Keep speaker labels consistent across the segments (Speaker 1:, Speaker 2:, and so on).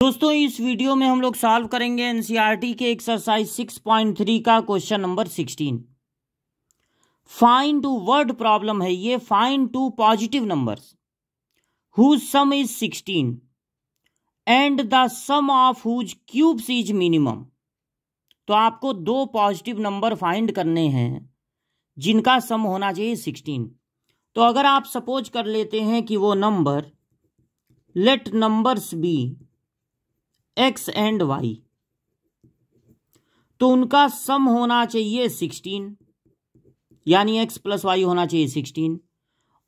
Speaker 1: दोस्तों इस वीडियो में हम लोग सॉल्व करेंगे एनसीईआरटी के एक्सरसाइज 6.3 का question number 16। Find two word problem है ये। Find two positive numbers whose sum is 16 and the sum of whose cubes is minimum. तो आपको दो पॉजिटिव नंबर फाइंड करने हैं जिनका सम होना चाहिए 16। तो अगर आप सपोज कर लेते हैं कि वो number let numbers be x and y, तो उनका सम होना चाहिए 16, यानी x प्लस वाई होना चाहिए 16।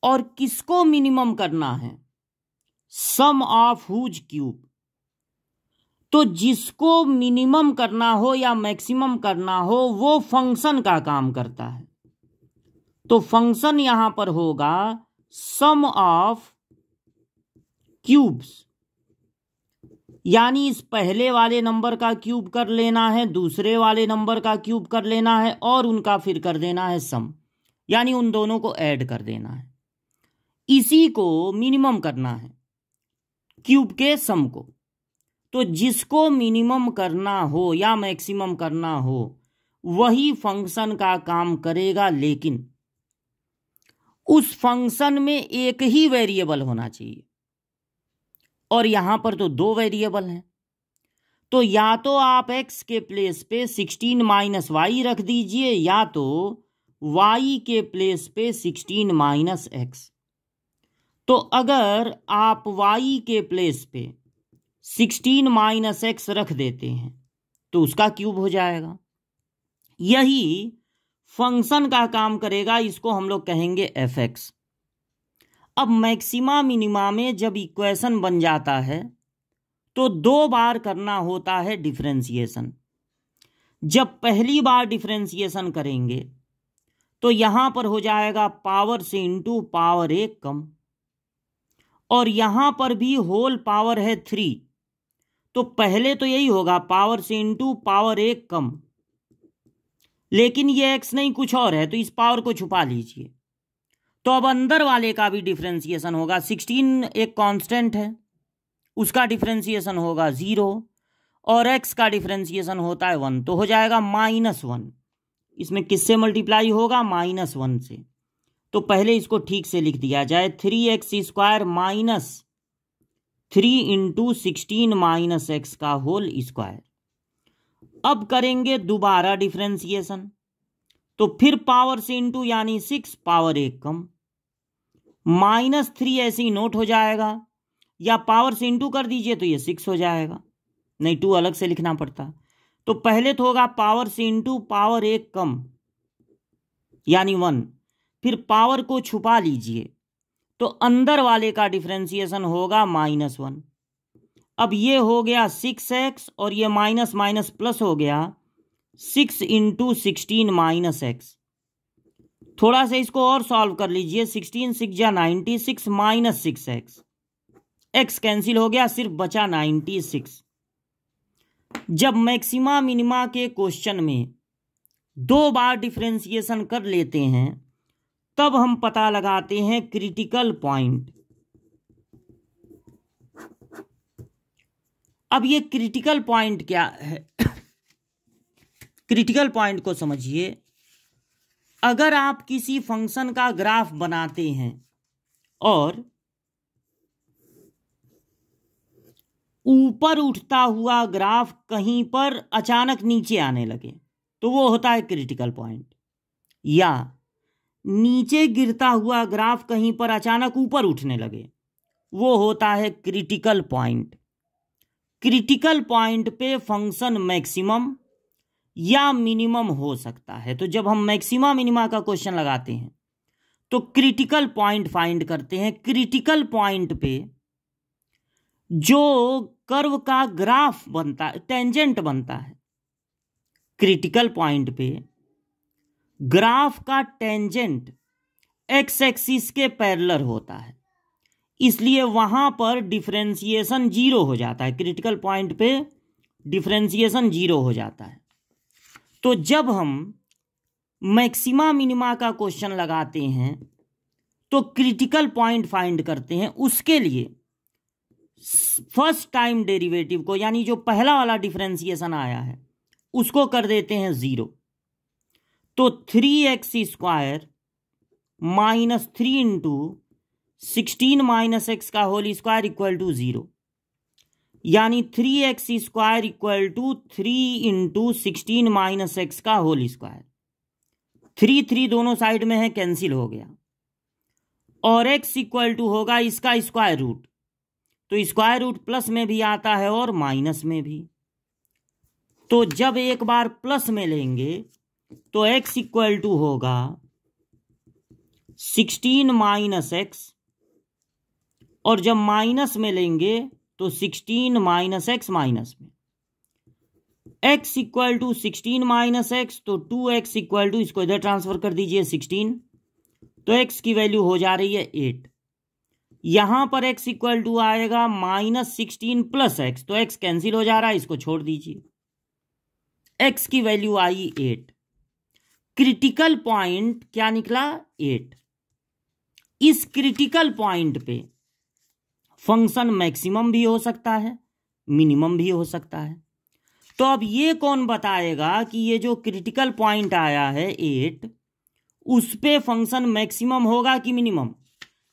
Speaker 1: और किसको मिनिमम करना है? सम ऑफ हुज क्यूब। तो जिसको मिनिमम करना हो या मैक्सिमम करना हो वो फंक्शन का काम करता है। तो फंक्शन यहां पर होगा सम ऑफ क्यूब्स, यानी इस पहले वाले नंबर का क्यूब कर लेना है, दूसरे वाले नंबर का क्यूब कर लेना है और उनका फिर कर देना है सम, यानी उन दोनों को ऐड कर देना है। इसी को मिनिमम करना है, क्यूब के सम को। तो जिसको मिनिमम करना हो या मैक्सिमम करना हो वही फंक्शन का काम करेगा, लेकिन उस फंक्शन में एक ही वेरिएबल होना चाहिए और यहां पर तो दो वेरिएबल हैं। तो या तो आप x के प्लेस पे 16 माइनस वाई रख दीजिए या तो y के प्लेस पे 16 माइनस x। तो अगर आप y के प्लेस पे 16 माइनस x रख देते हैं तो उसका क्यूब हो जाएगा। यही फंक्शन का काम करेगा, इसको हम लोग कहेंगे fx। अब मैक्सिमा मिनिमा में जब इक्वेशन बन जाता है तो दो बार करना होता है डिफरेंशिएशन। जब पहली बार डिफरेंशिएशन करेंगे तो यहां पर हो जाएगा पावर से इंटू पावर एक कम, और यहां पर भी होल पावर है 3, तो पहले तो यही होगा पावर से इंटू पावर एक कम, लेकिन ये x नहीं कुछ और है तो इस पावर को छुपा लीजिए। तो अब अंदर वाले का भी डिफरेंशिएशन होगा। 16 एक कांस्टेंट है, उसका डिफरेंशिएशन होगा 0 और x का डिफरेंशिएशन होता है 1, तो हो जाएगा -1। इसमें किससे मल्टीप्लाई होगा? -1 से। तो पहले इसको ठीक से लिख दिया जाए, 3x² minus 3 into 16 minus x का होल स्क्वायर। अब करेंगे दोबारा डिफरेंशिएशन, तो फिर पावर से इंटू यानी 6 पावर एक कम, -3 ऐसे ही नोट हो जाएगा, या पावर से इंटू कर दीजिए तो ये 6 हो जाएगा, नहीं 2 अलग से लिखना पड़ता। तो पहले तो होगा पावर से इंटू पावर एक कम यानी 1, फिर पावर को छुपा लीजिए तो अंदर वाले का डिफरेंशिएशन होगा -1। अब ये हो गया 6x और ये माइनस माइनस प्लस हो गया 6 इंटू 16 माइनस x। थोड़ा सा इसको और सॉल्व कर लीजिए, 16 6 जा 96 माइनस 6x, x कैंसिल हो गया, सिर्फ बचा 96। जब मैक्सिमा मिनिमा के क्वेश्चन में दो बार डिफरेंशिएशन कर लेते हैं तब हम पता लगाते हैं क्रिटिकल पॉइंट। अब ये क्रिटिकल पॉइंट क्या है? क्रिटिकल पॉइंट को समझिए। अगर आप किसी फंक्शन का ग्राफ बनाते हैं और ऊपर उठता हुआ ग्राफ कहीं पर अचानक नीचे आने लगे तो वो होता है क्रिटिकल पॉइंट, या नीचे गिरता हुआ ग्राफ कहीं पर अचानक ऊपर उठने लगे वो होता है क्रिटिकल पॉइंट। क्रिटिकल पॉइंट पे फंक्शन मैक्सिमम या मिनिमम हो सकता है। तो जब हम मैक्सिमा मिनिमा का क्वेश्चन लगाते हैं तो क्रिटिकल पॉइंट फाइंड करते हैं। क्रिटिकल पॉइंट पे जो कर्व का ग्राफ बनता है, टेंजेंट बनता है, क्रिटिकल पॉइंट पे ग्राफ का टेंजेंट एक्स एक्सिस के पैरेलल होता है, इसलिए वहां पर डिफरेंशिएशन 0 हो जाता है। क्रिटिकल पॉइंट पे डिफरेंशिएशन 0 हो जाता है। तो जब हम मैक्सिमा मिनिमा का क्वेश्चन लगाते हैं तो क्रिटिकल पॉइंट फाइंड करते हैं। उसके लिए फर्स्ट टाइम डेरिवेटिव को, यानी जो पहला वाला डिफरेंशिएशन आया है उसको कर देते हैं 0। तो 3x² minus 3 into 16 minus x का होल स्क्वायर इक्वल टू 0, यानी 3x² equal to 3 into 16 minus x का होल स्क्वायर। 3 दोनों साइड में है, कैंसिल हो गया, और x इक्वल टू होगा इसका स्क्वायर रूट। तो स्क्वायर रूट प्लस में भी आता है और माइनस में भी। तो जब एक बार प्लस में लेंगे तो x इक्वल टू होगा 16 माइनस एक्स, और जब माइनस में लेंगे तो 16 माइनस एक्स माइनस में। x equal to 16 minus x, तो 2x इक्वल टू, इसको इधर ट्रांसफर कर दीजिए 16, तो x की वैल्यू हो जा रही है 8। यहां पर x इक्वल टू आएगा माइनस 16 प्लस एक्स, तो x कैंसिल हो जा रहा है, इसको छोड़ दीजिए। x की वैल्यू आई 8। क्रिटिकल पॉइंट क्या निकला? 8। इस क्रिटिकल पॉइंट पे फंक्शन मैक्सिमम भी हो सकता है, मिनिमम भी हो सकता है। तो अब ये कौन बताएगा कि ये जो क्रिटिकल पॉइंट आया है 8, उस पे फंक्शन मैक्सिमम होगा कि मिनिमम?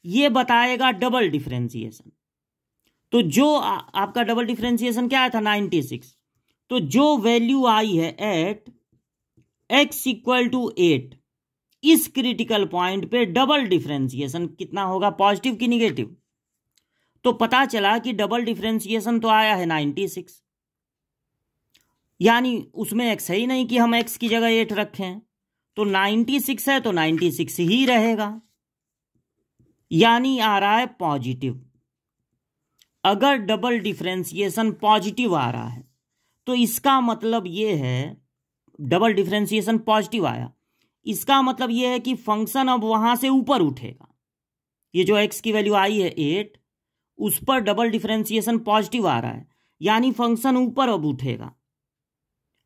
Speaker 1: ये बताएगा डबल डिफरेंशिएशन। तो जो आपका डबल डिफरेंशिएशन क्या था 96, तो जो वैल्यू आई है एट x इक्वल टू 8, इस क्रिटिकल पॉइंट पे डबल डिफरेंशिएशन कितना होगा, पॉजिटिव की निगेटिव? तो पता चला कि डबल डिफरेंशिएशन तो आया है 96, यानी उसमें x है ही नहीं कि हम x की जगह 8 रखें, तो 96 है तो 96 ही रहेगा, यानी आ रहा है पॉजिटिव। अगर डबल डिफरेंशिएशन पॉजिटिव आ रहा है तो इसका मतलब ये है, डबल डिफरेंशिएशन पॉजिटिव आया, इसका मतलब ये है कि फंक्शन अब वहां से ऊपर उठेगा। ये जो x की वैल्यू आई है 8, उस पर डबल डिफरेंशिएशन पॉजिटिव आ रहा है, यानी फंक्शन ऊपर अब उठेगा।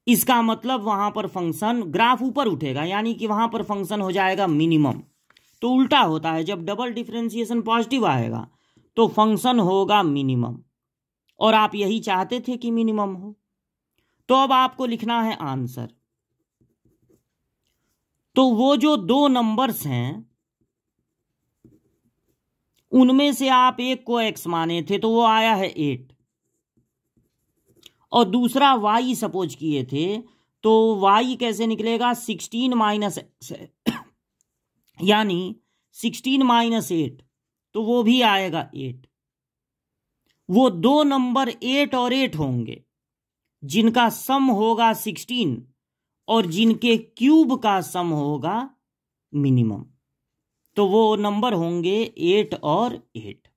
Speaker 1: इसका मतलब वहां पर फंक्शन, ग्राफ ऊपर उठेगा, यानी कि वहां पर फंक्शन हो जाएगा मिनिमम। तो उल्टा होता है, जब डबल डिफरेंशिएशन पॉजिटिव आएगा तो फंक्शन होगा मिनिमम, और आप यही चाहते थे कि मिनिमम हो। तो अब आपको लिखना है आंसर। तो वो जो दो नंबर्स हैं उनमें से आप एक को x माने थे तो वो आया है 8, और दूसरा y सपोज किए थे, तो y कैसे निकलेगा? 16 माइनस एक्स है, यानी 16 माइनस 8, तो वो भी आएगा 8। वो दो नंबर 8 और 8 होंगे जिनका सम होगा 16, और जिनके क्यूब का सम होगा मिनिमम। तो वो नंबर होंगे 8 और 8।